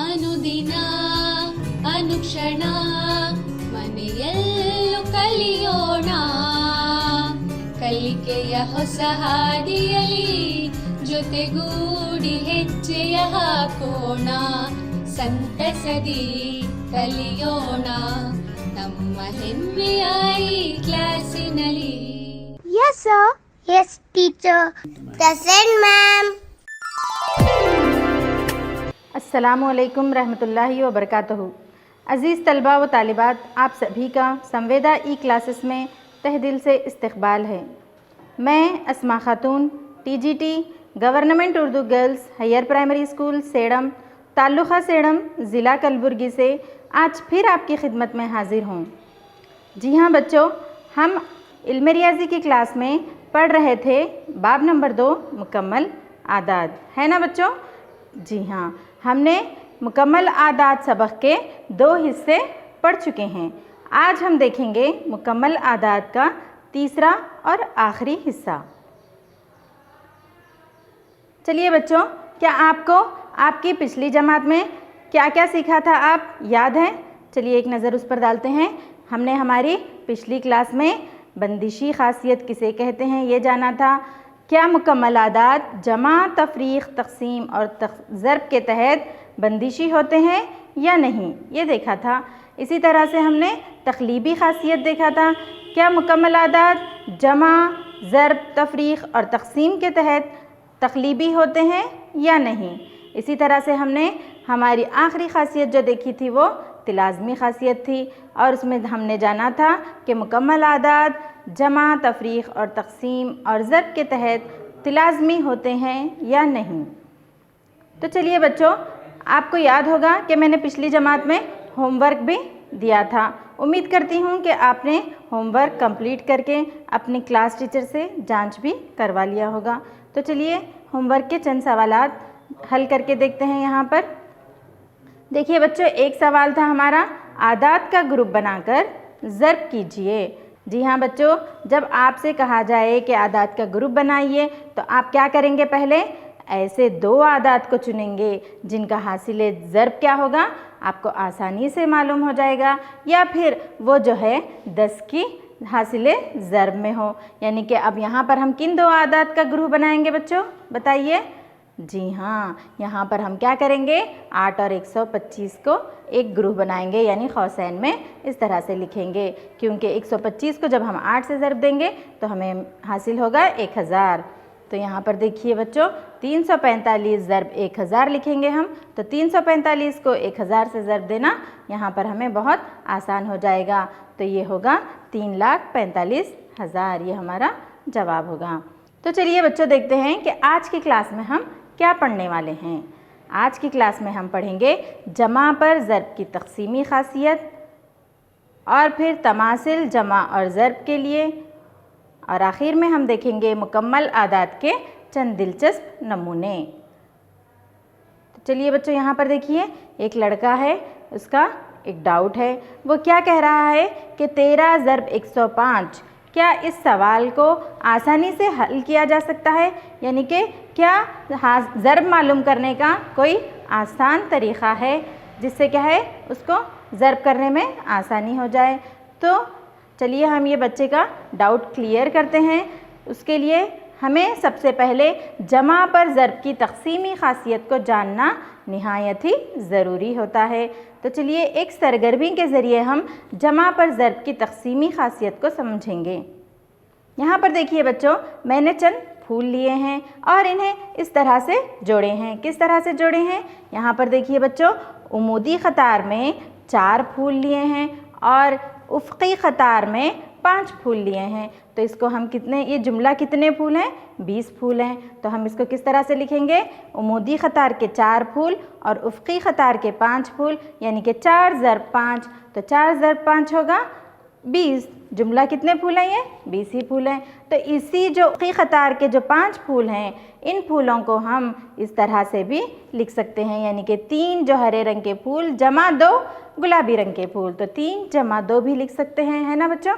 ಅನುದಿನ ಅನುಕ್ಷಣ ಮನೆಯಲ್ಲೂ ಕಲಿಯೋಣ, ಕಲಿಕೆಯ ಹೊಸ ಹಾದಿಯಲ್ಲಿ ಜೊತೆಗೂಡಿ ಹೆಜ್ಜೆಯ ಹಾಕೋಣ, ಸಂತಸದಿ ಕಲಿಯೋಣ ನಮ್ಮ ಹೆಮ್ಮೆಯ ಈ ಕ್ಲಾಸಿನಲ್ಲಿ. Yes sir. Yes teacher. Present ma'am. अस्सलामुअलैकुम रहमतुल्लाहि व बरकातहू। अज़ीज़ तलबा व तालिबात, आप सभी का संवेदा ई क्लासेस में तहे दिल से इस्तकबाल है। मैं Asma Khatoon TGT government Urdu girls higher primary school Sedam taluka Sedam ज़िला कलबुर्गी से आज फिर आपकी खिदमत में हाज़िर हूँ। जी हाँ बच्चों, हम इल्म रियाज़ी की क्लास में पढ़ रहे थे बाब नंबर 2 मुकम्मल आदाद, है ना बच्चों? जी हाँ, हमने मुकम्मल आदाद सबक के 2 हिस्से पढ़ चुके हैं। आज हम देखेंगे मुकम्मल आदाद का तीसरा और आखिरी हिस्सा। चलिए बच्चों, क्या आपको आपकी पिछली जमात में क्या क्या सीखा था आप याद है? चलिए एक नज़र उस पर डालते हैं। हमने हमारी पिछली क्लास में बंदिशी खासियत किसे कहते हैं ये जाना था। क्या मुकम्मल आदाद जमा, तफरीक़, तक़सीम और ज़र्ब के तहत बंदिशी होते हैं या नहीं, ये देखा था। इसी तरह से हमने तक़लीबी खासियत देखा था। क्या मुकम्मल आदाद जमा, ज़र्ब, तफरीक़ और तक़सीम के तहत तक़लीबी होते हैं या नहीं। इसी तरह से हमने हमारी आखिरी खासियत जो देखी थी वो तिलाज़मी खासियत थी, और उसमें हमने जाना था कि मुकम्मल आदाद जमा, तफरीक़ और तक़सीम और ज़र्ब के तहत तिलाज़मी होते हैं या नहीं। तो चलिए बच्चों, आपको याद होगा कि मैंने पिछली जमात में होमवर्क भी दिया था। उम्मीद करती हूँ कि आपने होमवर्क कंप्लीट करके अपनी क्लास टीचर से जांच भी करवा लिया होगा। तो चलिए होमवर्क के चंद सवालात हल करके देखते हैं। यहाँ पर देखिए बच्चों, एक सवाल था हमारा, आदाद का ग्रुप बनाकर ज़र्ब कीजिए। जी हाँ बच्चों, जब आपसे कहा जाए कि आदाद का ग्रुप बनाइए तो आप क्या करेंगे? पहले ऐसे 2 आदाद को चुनेंगे जिनका हासिल ज़र्ब क्या होगा आपको आसानी से मालूम हो जाएगा, या फिर वो जो है 10 की हासिल ज़र्ब में हो। यानी कि अब यहाँ पर हम किन 2 आदाद का ग्रुप बनाएंगे बच्चों, बताइए? जी हाँ, यहाँ पर हम क्या करेंगे? 8 और 125 को एक ग्रुप बनाएंगे, यानी कौसैन में इस तरह से लिखेंगे, क्योंकि 125 को जब हम 8 से ज़र्ब देंगे तो हमें हासिल होगा 1000। तो यहाँ पर देखिए बच्चों, 345 ज़र्ब 1000 लिखेंगे हम, तो 345 को 1000 से ज़र्ब देना यहाँ पर हमें बहुत आसान हो जाएगा। तो ये होगा 3,45,000, ये हमारा जवाब होगा। तो चलिए बच्चों, देखते हैं कि आज की क्लास में हम क्या पढ़ने वाले हैं। आज की क्लास में हम पढ़ेंगे जमा पर ज़र्ब की तक़सीमी खासियत, और फिर तमासिल जमा और ज़र्ब के लिए, और आखिर में हम देखेंगे मुकम्मल आदाद के चंद दिलचस्प नमूने। तो चलिए बच्चों, यहाँ पर देखिए एक लड़का है, उसका एक डाउट है। वो क्या कह रहा है कि 13 ज़र्ब 105, क्या इस सवाल को आसानी से हल किया जा सकता है? यानी कि क्या ज़र्ब मालूम करने का कोई आसान तरीक़ा है जिससे क्या है उसको ज़र्ब करने में आसानी हो जाए? तो चलिए हम ये बच्चे का डाउट क्लियर करते हैं। उसके लिए हमें सबसे पहले जमा पर ज़र्ब की तक़सीमी खासियत को जानना निहायत ही ज़रूरी होता है। तो चलिए एक सरगर्मी के ज़रिए हम जमा पर ज़र्ब की तक़सीमी खासियत को समझेंगे। यहाँ पर देखिए बच्चों, मैंने चंद फूल लिए हैं और इन्हें इस तरह से जोड़े हैं। किस तरह से जोड़े हैं? यहाँ पर देखिए बच्चों, उमूदी क़तार में 4 फूल लिए हैं और उफ़क़ी क़तार में 5 फूल लिए हैं। तो इसको हम कितने, ये जुमला कितने फूल हैं? 20 फूल हैं। तो हम इसको किस तरह से लिखेंगे? उमूदी क़तार के 4 फूल और उफ़क़ी क़तार के 5 फूल, यानी कि 4 ज़र्ब 5। तो 4 ज़र्ब 5 होगा 20। जुमला कितने फूल हैं? ये 20 ही फूल हैं। तो इसी जो उफ़क़ी क़तार के जो 5 फूल हैं, इन फूलों को हम इस तरह से भी लिख सकते हैं, यानी कि 3 जो हरे रंग के फूल जमा 2 गुलाबी रंग के फूल, तो 3 जमा 2 भी लिख सकते हैं, है ना बच्चों?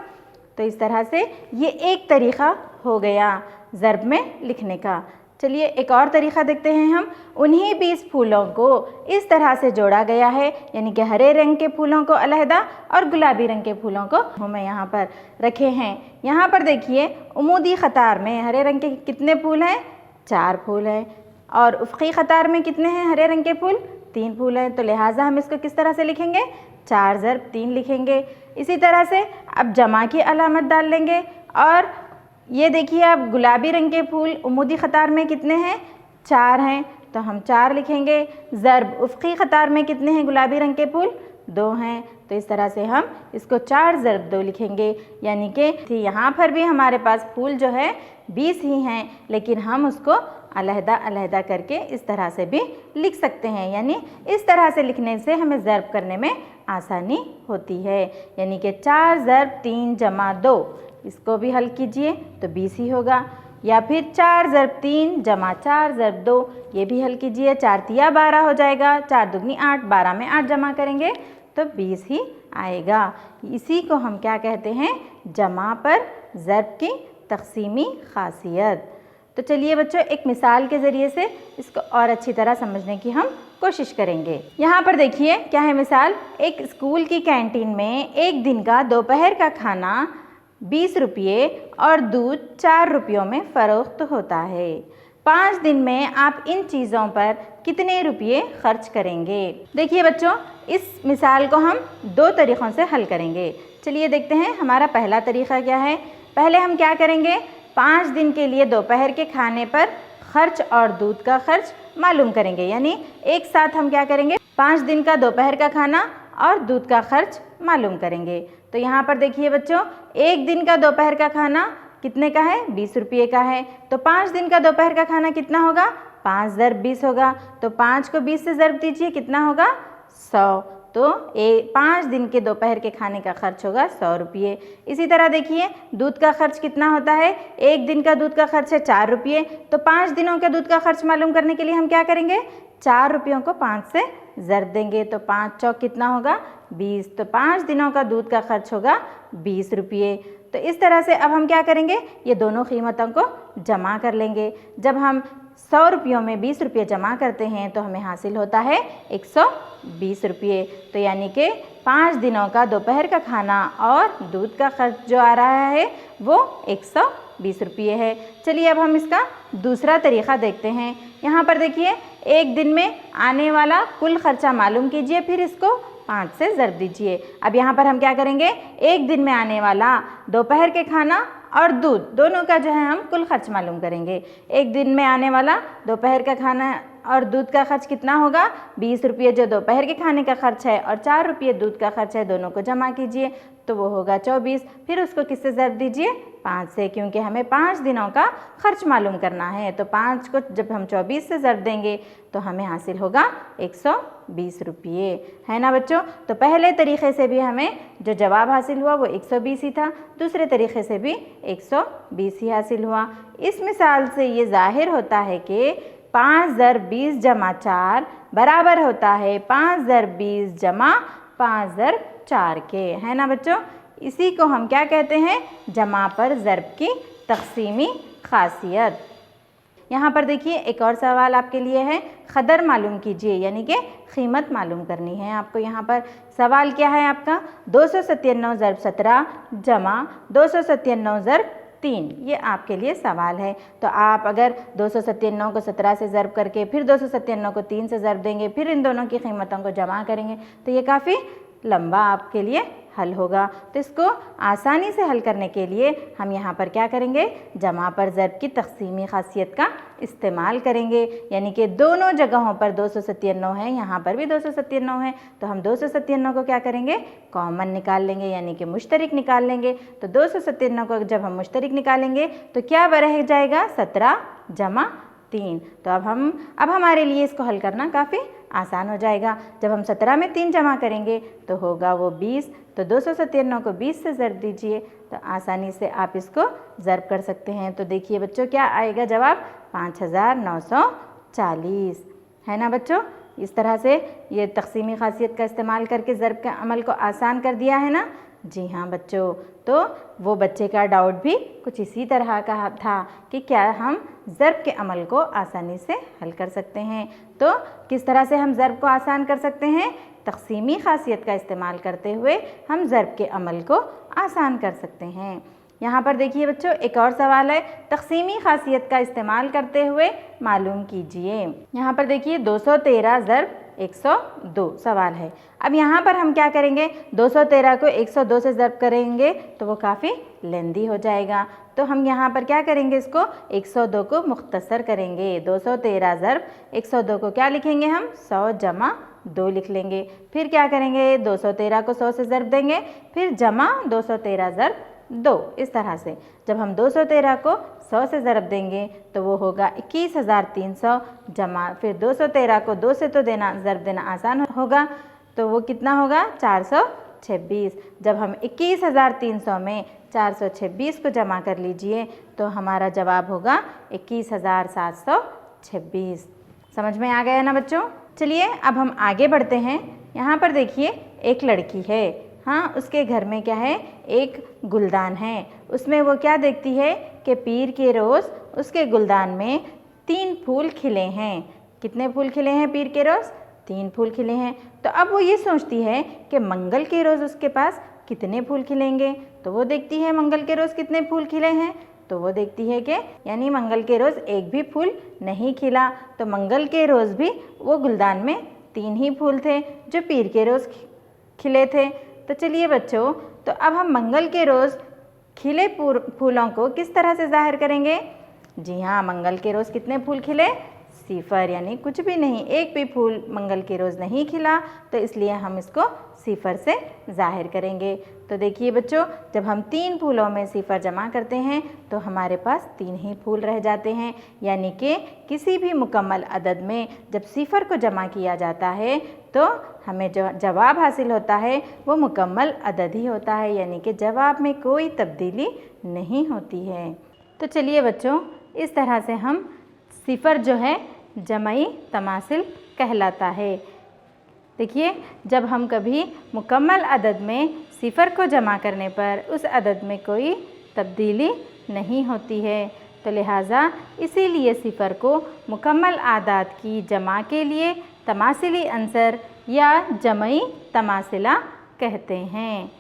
तो इस तरह से ये एक तरीक़ा हो गया ज़र्ब में लिखने का। चलिए एक और तरीक़ा देखते हैं हम। उन्हीं 20 फूलों को इस तरह से जोड़ा गया है, यानी कि हरे रंग के फूलों को अलहदा और गुलाबी रंग के फूलों को हम यहाँ पर रखे हैं। यहाँ पर देखिए उमूदी क़तार में हरे रंग के कितने फूल हैं? 4 फूल हैं। और उफ़क़ी क़तार में कितने हैं हरे रंग के फूल? 3 फूल हैं। तो लिहाजा हम इसको किस तरह से लिखेंगे? 4 ज़रब 3 लिखेंगे। इसी तरह से अब जमा की अलामत डाल लेंगे। और ये देखिए अब गुलाबी रंग के फूल उमूदी क़तार में कितने हैं? 4 हैं, तो हम 4 लिखेंगे। ज़रब उफ़क़ी क़तार में कितने हैं गुलाबी रंग के फूल? 2 हैं, तो इस तरह से हम इसको 4 ज़रब 2 लिखेंगे। यानी कि यहाँ पर भी हमारे पास फूल जो है 20 ही हैं, लेकिन हम उसको अलहदा अलहदा करके इस तरह से भी लिख सकते हैं। यानी इस तरह से लिखने से हमें ज़रब करने में आसानी होती है। यानी कि 4 ज़रब 3 जमा 2, इसको भी हल कीजिए तो 20 ही होगा। या फिर 4 ज़रब 3 जमा 4 ज़रब 2, ये भी हल कीजिए। 4 तिया 12 हो जाएगा, 4 दुगनी 8, 12 में 8 जमा करेंगे तो 20 ही आएगा। इसी को हम क्या कहते हैं? जमा पर ज़रब की तक़सीमी ख़ासियत। तो चलिए बच्चों एक मिसाल के ज़रिए से इसको और अच्छी तरह समझने की हम कोशिश करेंगे। यहाँ पर देखिए क्या है मिसाल। एक स्कूल की कैंटीन में एक दिन का दोपहर का खाना 20 रुपये और दूध 4 रुपयों में फ़रोख्त होता है। 5 दिन में आप इन चीज़ों पर कितने रुपये खर्च करेंगे? देखिए बच्चों इस मिसाल को हम 2 तरीक़ों से हल करेंगे। चलिए देखते हैं हमारा पहला तरीक़ा क्या है। पहले हम क्या करेंगे? 5 दिन के लिए दोपहर के खाने पर खर्च और दूध का खर्च मालूम करेंगे। यानी एक साथ हम क्या करेंगे? 5 दिन का दोपहर का खाना और दूध का खर्च मालूम करेंगे। तो यहाँ पर देखिए बच्चों एक दिन का दोपहर का खाना कितने का है? 20 रुपये का है। तो 5 दिन का दोपहर का खाना कितना होगा? 5 ज़रब 20 होगा। तो 5 को 20 से ज़रब दीजिए, कितना होगा? 100। तो 5 दिन के दोपहर के खाने का खर्च होगा 100 रुपये। इसी तरह देखिए दूध का खर्च कितना होता है? एक दिन का दूध का खर्च है 4 रुपये। तो 5 दिनों के दूध का खर्च मालूम करने के लिए हम क्या करेंगे? 4 रुपयों को 5 से ज़रब देंगे तो 5 चौक कितना होगा? 20। तो 5 दिनों का दूध का खर्च होगा 20 रुपये। तो इस तरह से अब हम क्या करेंगे? ये दोनों कीमतों को जमा कर लेंगे। जब हम 100 रुपयों में 20 रुपये जमा करते हैं तो हमें हासिल होता है 120 रुपये। तो यानी कि 5 दिनों का दोपहर का खाना और दूध का खर्च जो आ रहा है वो 120 रुपये है। चलिए अब हम इसका दूसरा तरीक़ा देखते हैं। यहाँ पर देखिए एक दिन में आने वाला कुल खर्चा मालूम कीजिए, फिर इसको 5 से ज़रब दीजिए। अब यहाँ पर हम क्या करेंगे? एक दिन में आने वाला दोपहर के खाना और दूध दोनों का जो है हम कुल खर्च मालूम करेंगे। एक दिन में आने वाला दोपहर का खाना और दूध का खर्च कितना होगा? 20 रुपये जो दोपहर के खाने का खर्च है और 4 रुपये दूध का खर्च है, दोनों को जमा कीजिए तो वो होगा 24। फिर उसको किससे ज़रब दीजिए? 5 से, क्योंकि हमें 5 दिनों का खर्च मालूम करना है। तो 5 को जब हम 24 से ज़रब देंगे तो हमें हासिल होगा 120 रुपये, है ना बच्चों। तो पहले तरीक़े से भी हमें जो जवाब हासिल हुआ वो 120 ही था, दूसरे तरीक़े से भी 120 ही हासिल हुआ। इस मिसाल से ये ज़ाहिर होता है कि 5 ज़रब 20 जमा 4 बराबर होता है 5 ज़रब 20 जमा 5 ज़रब 4 के, है ना बच्चों। इसी को हम क्या कहते हैं? जमा पर ज़रब की तक़सीमी ख़ासियत। यहाँ पर देखिए एक और सवाल आपके लिए है। क़दर मालूम कीजिए, यानी कि कीमत मालूम करनी है आपको। यहाँ पर सवाल क्या है आपका? 297 ज़रब 17 जमा 297 ज़रब 3, ये आपके लिए सवाल है। तो आप अगर 297 को 17 से ज़रब करके फिर 297 को 3 से ज़रब देंगे, फिर इन दोनों की कीमतों को जमा करेंगे तो ये काफ़ी लंबा आपके लिए हल होगा। तो इसको आसानी से हल करने के लिए हम यहाँ पर क्या करेंगे? जमा पर ज़रब की तक़सीमी ख़ासियत का इस्तेमाल करेंगे। यानी कि दोनों जगहों पर 297 है, यहाँ पर भी 297 है, तो हम 297 को क्या करेंगे? कॉमन निकाल लेंगे, यानी कि मुश्तरिक निकाल लेंगे। तो 297 को जब हम मुश्तरिक निकालेंगे तो क्या रह जाएगा? 17 जमा 3। तो अब हमारे लिए इसको हल करना काफ़ी आसान हो जाएगा। जब हम 17 में 3 जमा करेंगे तो होगा वो 20। तो 297 को 20 से ज़रब दीजिए तो आसानी से आप इसको ज़रब कर सकते हैं। तो देखिए बच्चों क्या आएगा जवाब? 5940, है ना बच्चों। इस तरह से ये तक़सीमी ख़ासियत का इस्तेमाल करके ज़रब के अमल को आसान कर दिया है ना। जी हाँ बच्चों, तो वो बच्चे का डाउट भी कुछ इसी तरह का था कि क्या हम ज़र्ब के अमल को आसानी से हल कर सकते हैं। तो किस तरह से हम ज़र्ब को आसान कर सकते हैं? तक़सीमी ख़ासियत का इस्तेमाल करते हुए हम ज़र्ब के अमल को आसान कर सकते हैं। यहाँ पर देखिए बच्चों, एक और सवाल है, तक़सीमी ख़ासियत का इस्तेमाल करते हुए मालूम कीजिए। यहाँ पर देखिए 213 ज़र्ब 102 सवाल है। अब यहाँ पर हम क्या करेंगे, 213 को 102 से ज़र्ब करेंगे तो वो काफ़ी लेंदी हो जाएगा। तो हम यहाँ पर क्या करेंगे, इसको 102 को मुख्तसर करेंगे। 213 ज़र्ब 102 को क्या लिखेंगे हम, 100 जमा 2 लिख लेंगे। फिर क्या करेंगे, 213 को 100 से ज़र्ब देंगे, फिर जमा 213 ज़र्ब 2। इस तरह से जब हम 213 को 100 से ज़रब देंगे तो वो होगा 21,300 जमा, फिर 213 को 2 से तो ज़रब देना आसान होगा, तो वो कितना होगा, 426। जब हम 21,300 में 426 को जमा कर लीजिए तो हमारा जवाब होगा 21,726। समझ में आ गया ना बच्चों? चलिए अब हम आगे बढ़ते हैं। यहाँ पर देखिए एक लड़की है, हाँ, उसके घर में क्या है, एक गुलदान है। उसमें वो क्या देखती है कि पीर के रोज़ उसके गुलदान में 3 फूल खिले हैं। कितने फूल खिले हैं पीर के रोज़? 3 फूल खिले हैं। तो अब वो ये सोचती है कि मंगल के रोज़ उसके पास कितने फूल खिलेंगे। तो वो देखती है मंगल के रोज़ कितने फूल खिले हैं, तो वो देखती है कि यानी मंगल के रोज़ एक भी फूल नहीं खिला। तो मंगल के रोज़ भी वो गुलदान में 3 ही फूल थे जो पीर के रोज़ खिले थे। तो चलिए बच्चों, तो अब हम मंगल के रोज़ खिले फूलों को किस तरह से ज़ाहिर करेंगे? जी हाँ, मंगल के रोज़ कितने फूल खिले? 0, यानी कुछ भी नहीं, एक भी फूल मंगल के रोज़ नहीं खिला, तो इसलिए हम इसको 0 से ज़ाहिर करेंगे। तो देखिए बच्चों, जब हम 3 फूलों में 0 जमा करते हैं तो हमारे पास 3 ही फूल रह जाते हैं। यानी कि किसी भी मुकम्मल अदद में जब 0 को जमा किया जाता है तो हमें जो जवाब हासिल होता है वो मुकम्मल अदद ही होता है, यानी कि जवाब में कोई तब्दीली नहीं होती है। तो चलिए बच्चों, इस तरह से हम 0 जो है जमई तमासिल कहलाता है। देखिए, जब हम कभी मुकम्मल अदद में 0 को जमा करने पर उस अदद में कोई तब्दीली नहीं होती है, तो लिहाजा इसीलिए 0 को मुकम्मल आदाद की जमा के लिए तमासिली अंसर या जमई तमासिला कहते हैं।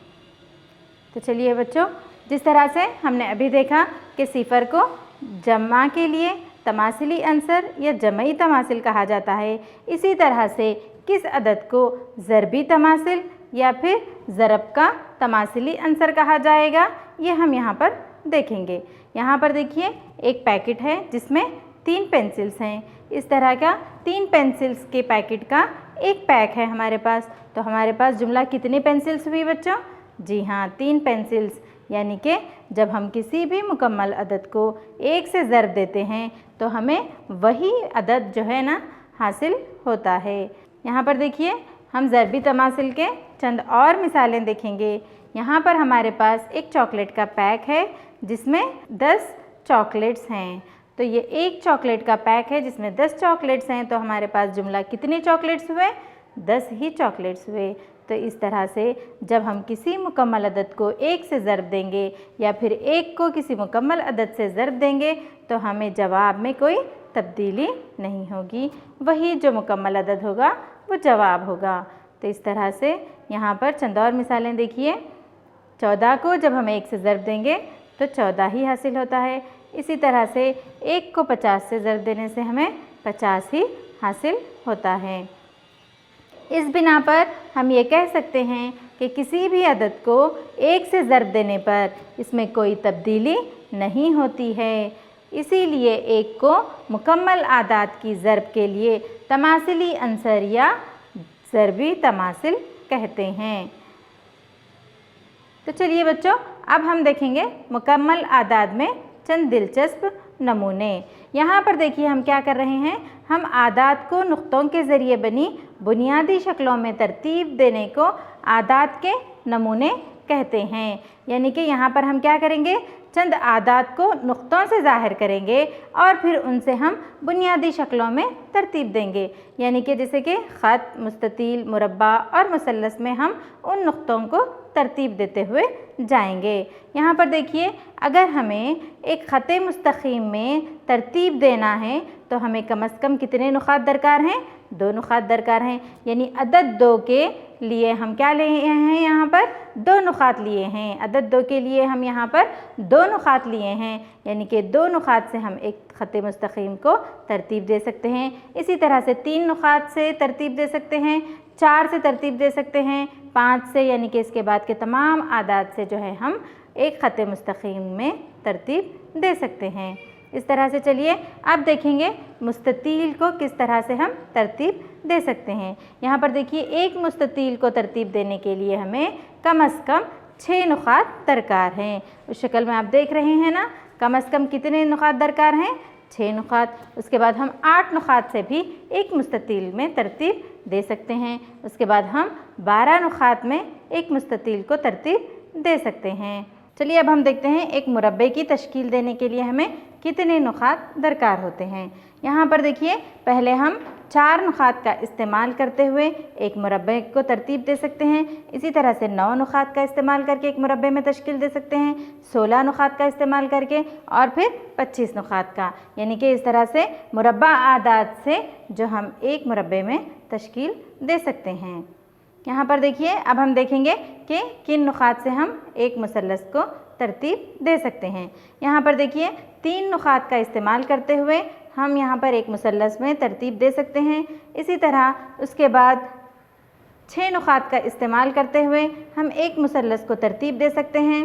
तो चलिए बच्चों, जिस तरह से हमने अभी देखा कि 0 को जमा के लिए तमासिली अंसर या जमई तमासिल कहा जाता है, इसी तरह से किस अदद को ज़रबी तमासिल या फिर ज़रब का तमासिली अंसर कहा जाएगा, ये हम यहाँ पर देखेंगे। यहाँ पर देखिए एक पैकेट है जिसमें 3 पेंसिल्स हैं। इस तरह का 3 पेंसिल्स के पैकेट का एक पैक है हमारे पास। तो हमारे पास जुमला कितनी पेंसिल्स हुई बच्चों? जी हाँ, 3 पेंसिल्स। यानी कि जब हम किसी भी मुकम्मल अदद को 1 से ज़रब देते हैं तो हमें वही अदद जो है ना हासिल होता है। यहाँ पर देखिए हम ज़रबी तमासिल के चंद और मिसालें देखेंगे। यहाँ पर हमारे पास एक चॉकलेट का पैक है जिसमें 10 चॉकलेट्स हैं। तो ये एक चॉकलेट का पैक है जिसमें 10 चॉकलेट्स हैं, तो हमारे पास जुमला कितने चॉकलेट्स हुए? 10 ही चॉकलेट्स हुए। तो इस तरह से जब हम किसी मुकम्मल अदद को 1 से ज़रब देंगे या फिर 1 को किसी मुकम्मल अदद से ज़रब देंगे तो हमें जवाब में कोई तब्दीली नहीं होगी, वही जो मुकम्मल अदद होगा वो जवाब होगा। तो इस तरह से यहाँ पर चंद और मिसालें देखिए। 14 को जब हम 1 से ज़रब देंगे तो 14 ही हासिल होता है। इसी तरह से 1 को 50 से ज़रब देने से हमें 50 ही हासिल होता है। इस बिना पर हम ये कह सकते हैं कि किसी भी अदद को 1 से ज़रब देने पर इसमें कोई तब्दीली नहीं होती है। इसीलिए 1 को मुकम्मल आदाद की ज़रब के लिए तमासिली अंसर या ज़रबी तमासिल कहते हैं। तो चलिए बच्चों, अब हम देखेंगे मुकम्मल आदाद में चंद दिलचस्प नमूने। यहाँ पर देखिए हम क्या कर रहे हैं, हम आदाद को नुक्तों के ज़रिए बनी बुनियादी शक्लों में तरतीब देने को आदाद के नमूने कहते हैं। यानी कि यहाँ पर हम क्या करेंगे, चंद आदाद को नुक्तों से ज़ाहिर करेंगे और फिर उनसे हम बुनियादी शक्लों में तरतीब देंगे। यानी कि जैसे कि ख़त, मुस्ततील, मुरब्बा और मुसल्लस में हम उन नुक्तों को तरतीब देते हुए जाएंगे। यहाँ पर देखिए, अगर हमें एक ख़त मुस्तक़ीम में तरतीब देना है तो हमें कम से कम कितने नुक़ात दरकार हैं? 2 नुक़ात दरकार हैं। यानी अदद 2 के लिए हम क्या लिए हैं? यहाँ पर 2 नुक़ात लिए हैं। अदद 2 के लिए हम यहाँ पर 2 नुक़ात लिए हैं, यानी कि 2 नुक़ात से हम एक ख़त मुस्तक़ीम को तरतीब दे सकते हैं। इसी तरह से 3 नुक़ात से तरतीब दे सकते हैं, 4 से तरतीब दे सकते हैं, 5 से, यानी कि इसके बाद के तमाम आदाद से जो है हम एक ख़त मुस्तक़ीम में तरतीब दे सकते हैं। इस तरह से चलिए अब देखेंगे मुस्ततील को किस तरह से हम तरतीब दे सकते हैं। यहाँ पर देखिए, एक मुस्ततील को तरतीब देने के लिए हमें कम से कम 6 नुक़ात दरकार हैं। उस शक्ल में आप देख रहे हैं ना, कम से कम कितने नुक़ात दरकार हैं? 6 नुक़ात। उसके बाद हम 8 नुक़ात से भी एक मुस्ततील में तरतीब दे सकते हैं। उसके बाद हम 12 नुक़ात में एक मुस्ततील को तरतीब दे सकते हैं। चलिए अब हम देखते हैं एक मुरब्बे की तश्कील देने के लिए हमें कितने नुक़ात दरकार होते हैं। यहाँ पर देखिए, पहले हम 4 नुक़ात का इस्तेमाल करते हुए एक मुरब्बे को तरतीब दे सकते हैं। इसी तरह से 9 नुक़ात का इस्तेमाल करके एक मुरब्बे में तश्कील दे सकते हैं, 16 नुक़ात का इस्तेमाल करके, और फिर 25 नुक़ात का। यानी कि इस तरह से मुरब्बा आदाद से जो हम एक मुरब्बे में तश्कील दे सकते हैं। यहाँ पर देखिए, अब हम देखेंगे कि किन नुक़ात से हम एक मुसल्लस को तरतीब दे सकते हैं। यहाँ पर देखिए, 3 नुक़ात का इस्तेमाल करते हुए हम यहाँ पर एक मुसल्लस में तरतीब दे सकते हैं। इसी तरह उसके बाद 6 नुक़ात का इस्तेमाल करते हुए हम एक मुसल्लस को तरतीब दे सकते हैं।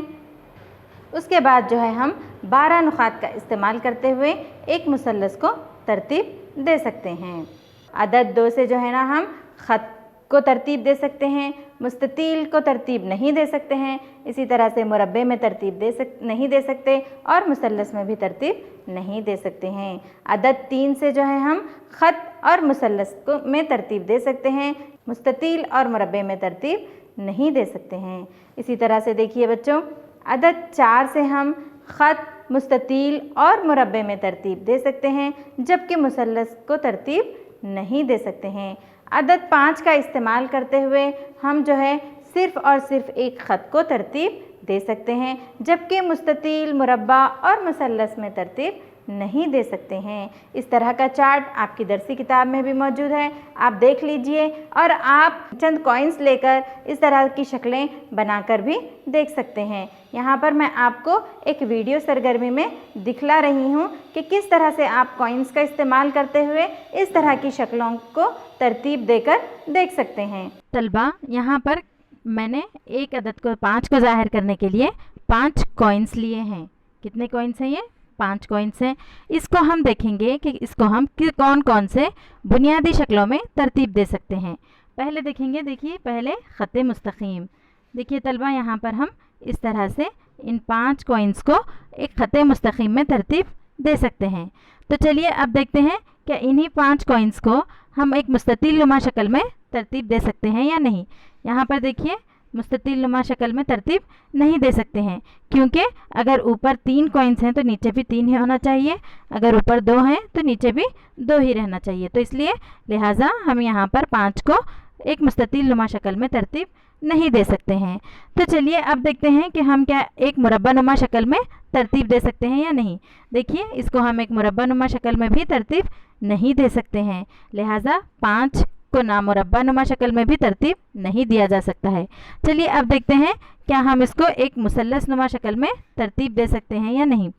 उसके बाद जो है हम 12 नुक़ात का इस्तेमाल करते हुए एक मुसल्लस को तरतीब दे सकते हैं। अदद 2 से जो है ना हम ख़त को तरतीब दे सकते हैं, मुस्ततील को तरतीब नहीं दे सकते हैं। इसी तरह से मुरब्बे में तरतीब नहीं दे सकते और मुसल्लस में भी तरतीब नहीं दे सकते हैं। अदद 3 से जो है हम ख़त और मुसल्लस को में तरतीब दे सकते हैं, मुस्ततील और मुरब्बे में तरतीब नहीं दे सकते हैं। इसी तरह से देखिए बच्चों, अदद 4 से हम ख़त, मुस्ततील और मुरब्बे में तरतीब दे सकते हैं, जबकि मुसल्लस को तरतीब नहीं दे सकते हैं। अदद 5 का इस्तेमाल करते हुए हम जो है सिर्फ़ और सिर्फ एक ख़त को तरतीब दे सकते हैं, जबकि मुस्ततील, मुरब्बा और मुसल्लस में तरतीब नहीं दे सकते हैं। इस तरह का चार्ट आपकी दरसी किताब में भी मौजूद है, आप देख लीजिए और आप चंद कॉइन्स लेकर इस तरह की शक्लें बनाकर भी देख सकते हैं। यहाँ पर मैं आपको एक वीडियो सरगर्मी में दिखला रही हूँ कि किस तरह से आप कॉइन्स का इस्तेमाल करते हुए इस तरह की शक्लों को तरतीब देकर देख सकते हैं। तलबा, यहाँ पर मैंने एक अदद को 5 को ज़ाहिर करने के लिए 5 कॉइन्स लिए हैं। कितने कॉइन्स हैं ये? 5 कॉइन्स हैं। इसको हम देखेंगे कि इसको हम कौन कौन से बुनियादी शक्लों में तरतीब दे सकते हैं। पहले देखेंगे, देखिए पहले ख़त मुस्तक़ीम। देखिए तलबा, यहाँ पर हम इस तरह से इन 5 कॉइन्स को एक ख़त मुस्तक़ीम में तरतीब दे सकते हैं। तो चलिए अब देखते हैं क्या इन्हीं 5 कॉइन्स को हम एक मुस्ततील नुमा शक्ल में तरतीब दे सकते हैं या नहीं। यहाँ पर देखिए, मुस्ततील नुमा शक्ल में तरतीब नहीं दे सकते हैं, क्योंकि अगर ऊपर 3 कॉइन्स हैं तो नीचे भी 3 ही होना चाहिए, अगर ऊपर 2 हैं तो नीचे भी 2 ही रहना चाहिए। तो इसलिए लिहाजा हम यहाँ पर 5 को एक मुस्ततील नुमा शक्ल में तरतीब नहीं दे सकते हैं। तो चलिए अब देखते हैं कि हम क्या एक मुरब्बा नुमा शक्ल में तरतीब दे सकते हैं या नहीं। देखिए, इसको हम एक मुरब्बा नुमा शक्ल में भी तरतीब नहीं दे सकते हैं, लिहाजा 5 को ना मुरब्बा नुमा शक्ल में भी तरतीब नहीं दिया जा सकता है। चलिए अब देखते हैं क्या हम इसको एक मुसल्लस नुमा शक्ल में तरतीब दे सकते हैं या नहीं।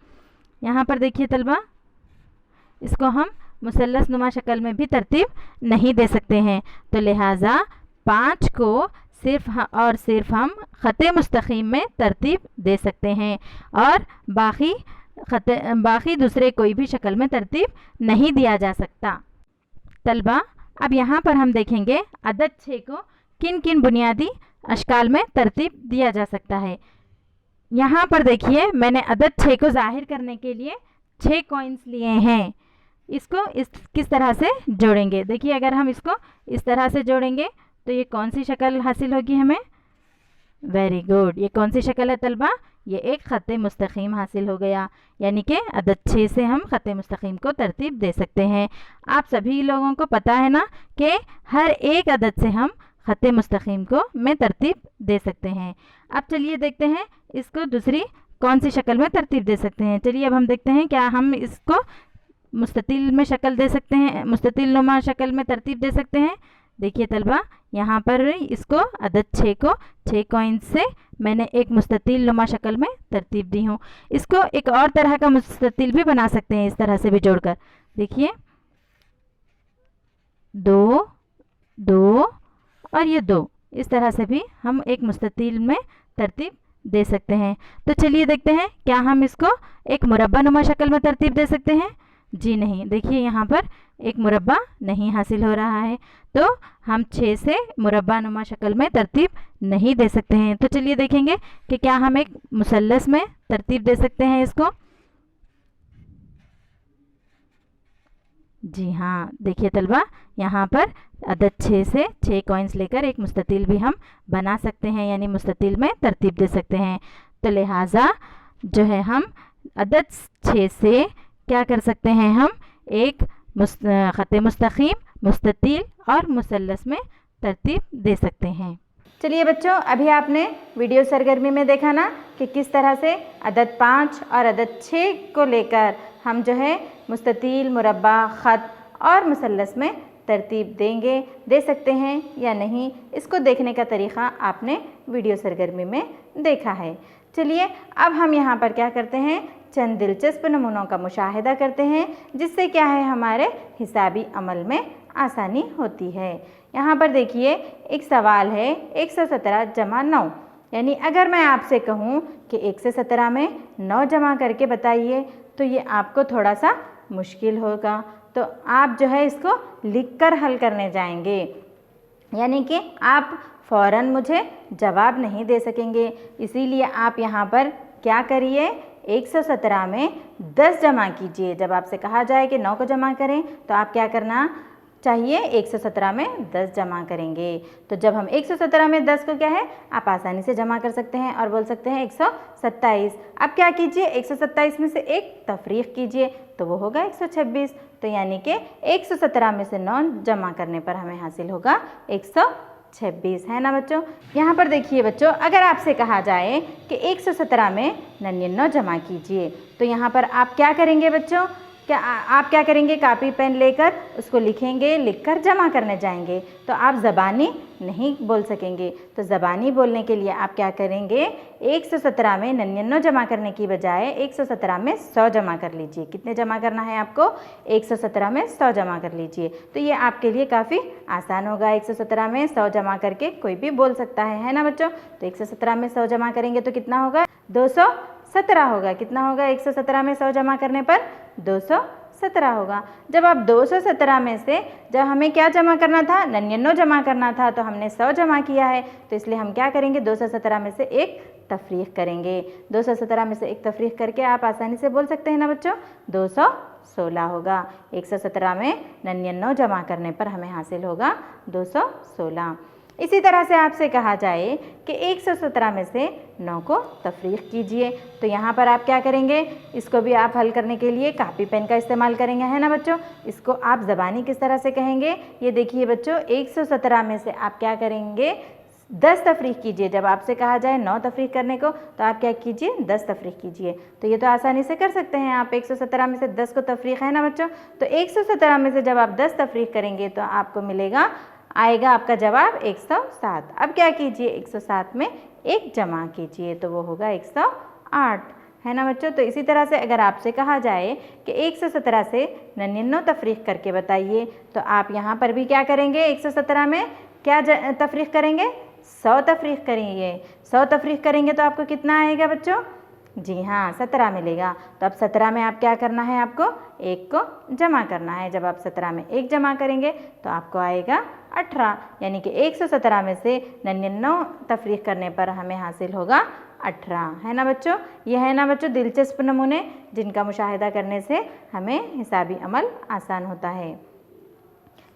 यहाँ पर देखिए तलबा, इसको हम मुसल्लस नुमा शक्ल में भी तरतीब नहीं दे सकते हैं। तो लिहाजा 5 को सिर्फ और सिर्फ हम ख़त मुस्तक़ीम में तरतीब दे सकते हैं और बाकी दूसरे कोई भी शक्ल में तरतीब नहीं दिया जा सकता। तलबा, अब यहाँ पर हम देखेंगे अदद 6 को किन किन बुनियादी अशकाल में तरतीब दिया जा सकता है। यहाँ पर देखिए, मैंने अदद 6 को ज़ाहिर करने के लिए 6 कॉइन्स लिए हैं। इसको किस तरह से जोड़ेंगे। देखिए, अगर हम इसको इस तरह से जोड़ेंगे तो ये कौन सी शक्ल हासिल होगी हमें? वेरी गुड, ये कौन सी शक्ल है तलबा? ये एक ख़त मुस्तक़ीम हासिल हो गया। यानी कि अदद 6 से हम ख़त मुस्तक़ीम को तरतीब दे सकते हैं। आप सभी लोगों को पता है ना कि हर एक अदद से हम ख़त मुस्तकीम को में तरतीब दे सकते हैं। अब चलिए देखते हैं इसको दूसरी कौन सी शक्ल में तरतीब दे सकते हैं। चलिए अब हम देखते हैं क्या हम इसको मुस्ततिल में शक्ल दे सकते हैं, मुस्ततिल नुमा शक्ल में तरतीब दे सकते हैं। देखिए तलबा, यहाँ पर इसको अदद 6 को 6 कॉइन्स से मैंने एक मुस्ततिल नुमा शक्ल में तरतीब दी हूँ। इसको एक और तरह का मुस्ततिल भी बना सकते हैं, इस तरह से भी जोड़कर। देखिए 2 2 और ये 2, इस तरह से भी हम एक मुस्ततिल में तरतीब दे सकते हैं। तो चलिए देखते हैं क्या हम इसको एक मुरब्बा नुमा शक्ल में तरतीब दे सकते हैं। जी नहीं, देखिए यहाँ पर एक मुरब्बा नहीं हासिल हो रहा है, तो हम 6 से मुरब्बा नुमा शक्ल में तरतीब नहीं दे सकते हैं। तो चलिए देखेंगे कि क्या हम एक मुसल्लस में तरतीब दे सकते हैं इसको। जी हाँ, देखिए तलबा, यहाँ पर अदद 6 से 6 कॉइन्स लेकर एक मुस्ततिल भी हम बना सकते हैं, यानी मुस्ततिल में तरतीब दे सकते हैं। तो लिहाजा जो है हम अदद 6 से क्या कर सकते हैं, हम एक ख़त मुस्तकीम, मुस्ततिल और मुसल्लस में तरतीब दे सकते हैं। चलिए बच्चों, अभी आपने वीडियो सरगर्मी में देखा ना कि किस तरह से अदद 5 और अदद 6 को लेकर हम जो है मुस्ततिल, मुरब्बा, ख़त और मुसल्लस में तरतीब दे सकते हैं या नहीं। इसको देखने का तरीक़ा आपने वीडियो सरगर्मी में देखा है। चलिए अब हम यहाँ पर क्या करते हैं, चंद दिलचस्प नमूनों का मुशाहिदा करते हैं, जिससे क्या है हमारे हिसाबी अमल में आसानी होती है। यहाँ पर देखिए एक सवाल है 117 जमा 9, यानी अगर मैं आपसे कहूँ कि 1 से 17 में 9 जमा करके बताइए तो ये आपको थोड़ा सा मुश्किल होगा। तो आप जो है इसको लिखकर हल करने जाएंगे, यानी कि आप फ़ौरन मुझे जवाब नहीं दे सकेंगे। इसीलिए आप यहाँ पर क्या करिए, 117 में 10 जमा कीजिए। जब आपसे कहा जाए कि 9 को जमा करें तो आप क्या करना चाहिए, 117 में 10 जमा करेंगे। तो जब हम 117 में 10 को क्या है आप आसानी से जमा कर सकते हैं और बोल सकते हैं 127। अब क्या कीजिए, 127 में से एक तफरीक कीजिए तो वो होगा 126। तो यानी कि 117 में से 9 जमा करने पर हमें हासिल होगा 126, है ना बच्चों। यहाँ पर देखिए बच्चों, अगर आपसे कहा जाए कि 117 में 99 जमा कीजिए तो यहाँ पर आप क्या करेंगे बच्चों, आप क्या करेंगे, कापी पेन लेकर उसको लिखेंगे, लिखकर जमा करने जाएंगे। तो आप ज़बानी नहीं बोल सकेंगे। तो ज़बानी बोलने के लिए आप क्या करेंगे, 117 में 99 जमा करने की बजाय 117 में 100 जमा कर लीजिए। कितने जमा करना है आपको, 117 में 100 जमा कर लीजिए। तो ये आपके लिए काफ़ी आसान होगा। 117 में 100 जमा करके कोई भी बोल सकता है ना बच्चों। तो 117 में 100 जमा करेंगे तो कितना होगा, 217 होगा। कितना होगा, 117 में 100 जमा करने पर 217 होगा। जब आप 217 में से जब हमें क्या जमा करना था, 99 जमा करना था, तो हमने 100 जमा किया है, तो इसलिए हम क्या करेंगे, 217 में से एक तफरीक करेंगे। 217 में से एक तफरीक करके आप आसानी से बोल सकते हैं ना बच्चों, 216 होगा। 117 में 99 जमा करने पर हमें हासिल होगा 216। इसी तरह से आपसे कहा जाए कि 117 में से 9 को तफरीक कीजिए तो यहाँ पर आप क्या करेंगे, इसको भी आप हल करने के लिए कापी पेन का इस्तेमाल करेंगे, है ना बच्चों। इसको आप ज़बानी किस तरह से कहेंगे, ये देखिए बच्चों, 117 में से आप क्या करेंगे, 10 तफरीक कीजिए। जब आपसे कहा जाए 9 तफरीक करने को तो आप क्या कीजिए, 10 तफरीक कीजिए। तो ये तो आसानी से कर सकते हैं आप। 117 में से 10 को तफरीक, है ना बच्चों। तो 117 में से जब आप 10 तफरीक करेंगे तो आपको आएगा आपका जवाब 107। अब क्या कीजिए, 107 में 1 जमा कीजिए तो वो होगा 108, है ना बच्चों। तो इसी तरह से अगर आपसे कहा जाए कि 117 से 99 तफरीक करके बताइए तो आप यहाँ पर भी क्या करेंगे, 117 में क्या तफरीक करेंगे, 100 तफरीक करेंगे। 100 तफरीक करेंगे तो आपको कितना आएगा बच्चों, जी हाँ 17 मिलेगा। तो अब 17 में आप क्या करना है, आपको 1 को जमा करना है। जब आप 17 में 1 जमा करेंगे तो आपको आएगा 18, यानी कि 117 में से 99 तफरीक करने पर हमें हासिल होगा 18, है ना बच्चों। यह है ना बच्चों दिलचस्प नमूने जिनका मुशाहिदा करने से हमें हिसाबी अमल आसान होता है।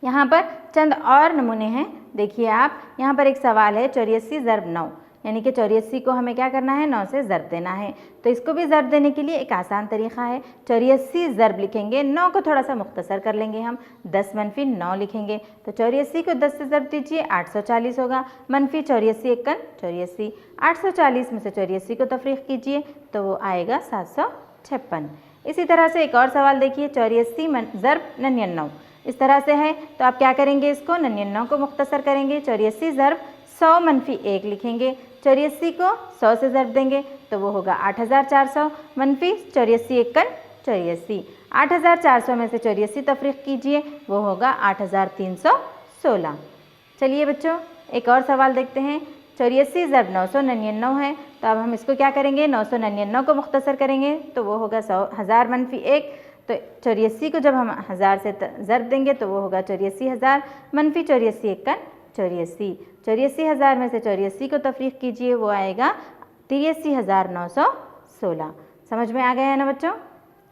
यहाँ पर चंद और नमूने हैं, देखिए आप। यहाँ पर एक सवाल है 84 ज़रब 9, यानी कि 84 को हमें क्या करना है, 9 से ज़रब देना है। तो इसको भी ज़रब देने के लिए एक आसान तरीक़ा है। 84 ज़रब लिखेंगे, 9 को थोड़ा सा मुख्तसर कर लेंगे हम, 10 - 9 लिखेंगे। तो 84 को 10 से ज़रब दीजिए, 840 होगा। -84 × 84, 840 में से 84 को तफरीक़ कीजिए तो वो आएगा 756। इसी तरह से एक और सवाल देखिए, 84 ज़रब 99 इस तरह से है। तो आप क्या करेंगे, इसको 99 को मुख्तसर करेंगे, 84 ज़रब 100 - 1 लिखेंगे। 84 को 100 से ज़रब देंगे तो वो होगा 8400 - 84 × 84, 8400 में से 84 तफरीक़ कीजिए, वो होगा 8316। चलिए बच्चों एक और सवाल देखते हैं। 84 ज़रब 999 है, तो अब हम इसको क्या करेंगे, 999 को मुख्तसर करेंगे तो वो होगा 1000 - 1। तो 84 को जब हम 1000 से ज़रब देंगे तो वो होगा 84000 - 84 × 84, 84000 में से 84 को तफरीक़ कीजिए, वो आएगा 83916। समझ में आ गया है ना बच्चों।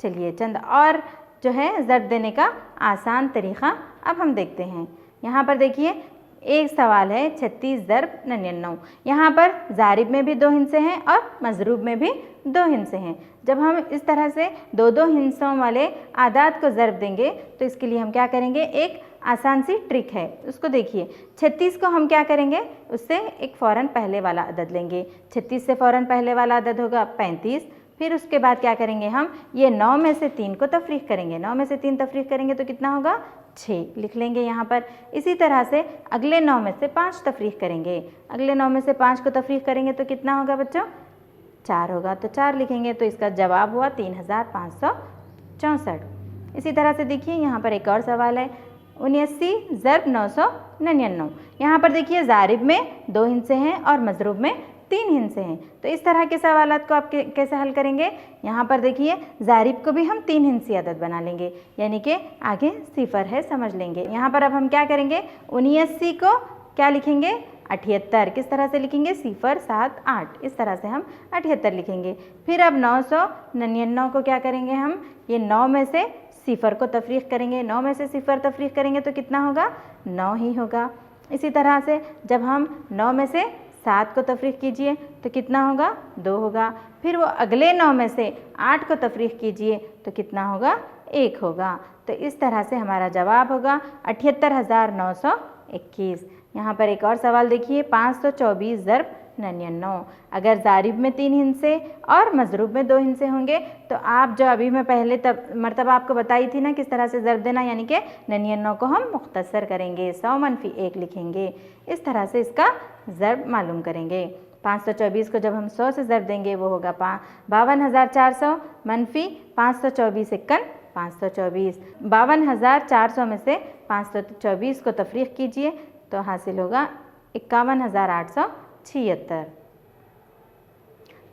चलिए चंद और जो है ज़रब देने का आसान तरीक़ा अब हम देखते हैं। यहाँ पर देखिए एक सवाल है 36 ज़रब 99। यहाँ पर ज़ारिब में भी 2 हिस्से हैं और मज़रूब में भी 2 हिस्से हैं। जब हम इस तरह से 2-2 हिस्सों वाले आदाद को ज़रब देंगे तो इसके लिए हम क्या करेंगे, एक आसान सी ट्रिक है, उसको देखिए। 36 को हम क्या करेंगे, उससे एक फ़ौरन पहले वाला अदद लेंगे। 36 से फ़ौरन पहले वाला अदद होगा 35। फिर उसके बाद क्या करेंगे, हम ये 9 में से 3 को तफरीक़ करेंगे। 9 में से 3 तफरीक़ करेंगे तो कितना होगा, 6 लिख लेंगे यहाँ पर। इसी तरह से अगले 9 में से 5 तफरीक़ करेंगे। अगले 9 में से 5 को तफरीक़ करेंगे तो कितना होगा बच्चों, 4 होगा, तो 4 लिखेंगे। तो इसका जवाब हुआ 3564। इसी तरह से देखिए यहाँ पर एक और सवाल है 79 ज़रब 999। यहाँ पर देखिए ज़ारिब में 2 हिस्से हैं और मज़रूब में 3 हिस्से हैं। तो इस तरह के सवालात को आप कैसे हल करेंगे, यहाँ पर देखिए ज़ारिब को भी हम 3 हिस्सी अदद बना लेंगे, यानी कि आगे सिफर है समझ लेंगे। यहाँ पर अब हम क्या करेंगे, 79 को क्या लिखेंगे, 78। किस तरह से लिखेंगे, 0 7 8, इस तरह से हम 78 लिखेंगे। फिर अब 999 को क्या करेंगे, हम ये 9 में से 0 को तफरीक़ करेंगे। 9 में से 0 तफरीक़ करेंगे तो कितना होगा, 9 ही होगा। इसी तरह से जब हम 9 में से 7 को तफरीक़ कीजिए तो कितना होगा, 2 होगा। फिर वो अगले 9 में से 8 को तफरीक़ कीजिए तो कितना होगा, 1 होगा। तो इस तरह से हमारा जवाब होगा 78921। यहाँ पर एक और सवाल देखिए 524 ज़रब 99। अगर ज़ारिब में 3 हिस्से और मज़रूब में 2 हिस्से होंगे तो आप जो अभी मैं पहले मरतबा आपको बताई थी ना किस तरह से ज़रब देना, यानी कि 99 को हम मुख्तसर करेंगे, 100 - 1 लिखेंगे। इस तरह से इसका ज़रब मालूम करेंगे। 524 को जब हम 100 से ज़रब देंगे वो होगा 52400 - 524 × 524। 52400 में से 524 को तफरीक़ कीजिए तो हासिल होगा 51876।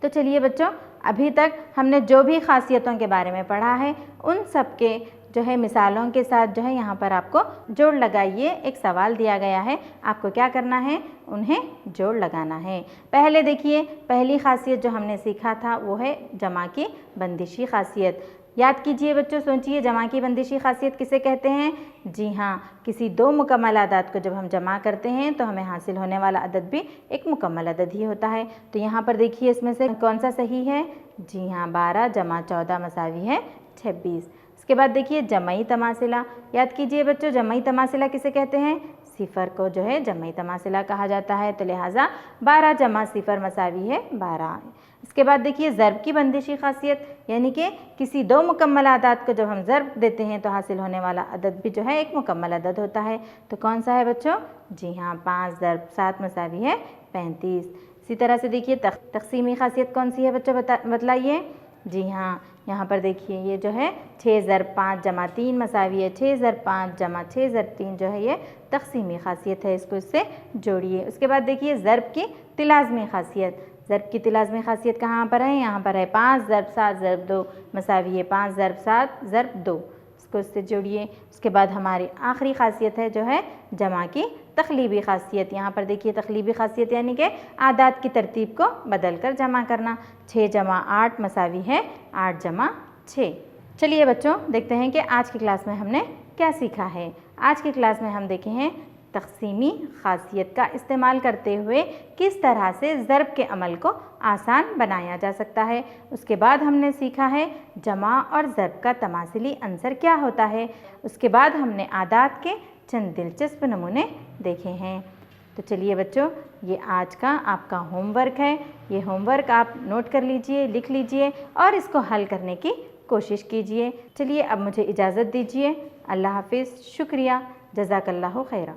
तो चलिए बच्चों अभी तक हमने जो भी ख़ासियतों के बारे में पढ़ा है उन सब के जो है मिसालों के साथ जो है यहाँ पर आपको जोड़ लगाइए। एक सवाल दिया गया है, आपको क्या करना है, उन्हें जोड़ लगाना है। पहले देखिए पहली ख़ासियत जो हमने सीखा था वो है जमा की बंदिशी ख़ासियत। याद कीजिए बच्चों, सोचिए जमा की बंदिशी ख़ासियत किसे कहते हैं। जी हाँ, किसी 2 मुकम्मल आदाद को जब हम जमा करते हैं तो हमें हासिल होने वाला अदद भी एक मुकम्मल अदद ही होता है। तो यहाँ पर देखिए इसमें से कौन सा सही है। जी हाँ, 12 जमा 14 मसावी है 26। इसके बाद देखिए जमई तमासिला। याद कीजिए बच्चों जमई तमासिला किसे कहते हैं, 0 को जो है जमई तमासिला कहा जाता है। तो लिहाजा 12 जमा 0 मसावी है 12। इसके बाद देखिए ज़रब की बंदिशी ख़ासियत, यानी कि किसी 2 मुकम्मल आदाद को जब हम ज़रब देते हैं तो हासिल होने वाला अदद भी जो है एक मुकम्मल अदद होता है। तो कौन सा है बच्चों, जी हाँ 5 ज़रब 7 मसावी है 35। इसी तरह से देखिए तक़सीमी ख़ासियत कौन सी है बच्चों, बतलाइए। जी हाँ, यहाँ पर देखिए ये जो है 6 ज़रब 5 जमा 3 मसावी है 6 ज़रब 5 जमा 6 ज़रब 3 जो है ये तक़सीमी ख़ासियत है, इसको इससे जोड़िए। उसके बाद देखिए ज़रब की तिलाज़मी ख़ासियत। ज़रब की तिलाज़मी ख़ासियत कहाँ पर है, यहाँ पर है 5 ज़रब 7 ज़रब 2 मसावी है 5 ज़रब 7 ज़रब 2, इसको इससे जोड़िए। उसके बाद हमारी आखिरी ख़ासियत है जो है जमा की तक़लीबी ख़ासियत। यहाँ पर देखिए तक़लीबी ख़ासियत यानी कि आदाद की तरतीब को बदल कर जमा करना। 6 जमा 8 मसावी है 8 जमा 6। चलिए बच्चों देखते हैं कि आज की क्लास में हमने क्या सीखा है। आज की क्लास में हम देखे हैं तक़सीमी ख़ासियत का इस्तेमाल करते हुए किस तरह से ज़र्ब के अमल को आसान बनाया जा सकता है। उसके बाद हमने सीखा है जमा और ज़र्ब का तमासिली अंसर क्या होता है। उसके बाद हमने आदात के चंद दिलचस्प नमूने देखे हैं। तो चलिए बच्चों, ये आज का आपका होमवर्क है। ये होमवर्क आप नोट कर लीजिए, लिख लीजिए और इसको हल करने की कोशिश कीजिए। चलिए अब मुझे इजाज़त दीजिए। अल्लाह हाफ़िज़। शुक्रिया। जज़ाकल्लाहु खैरा।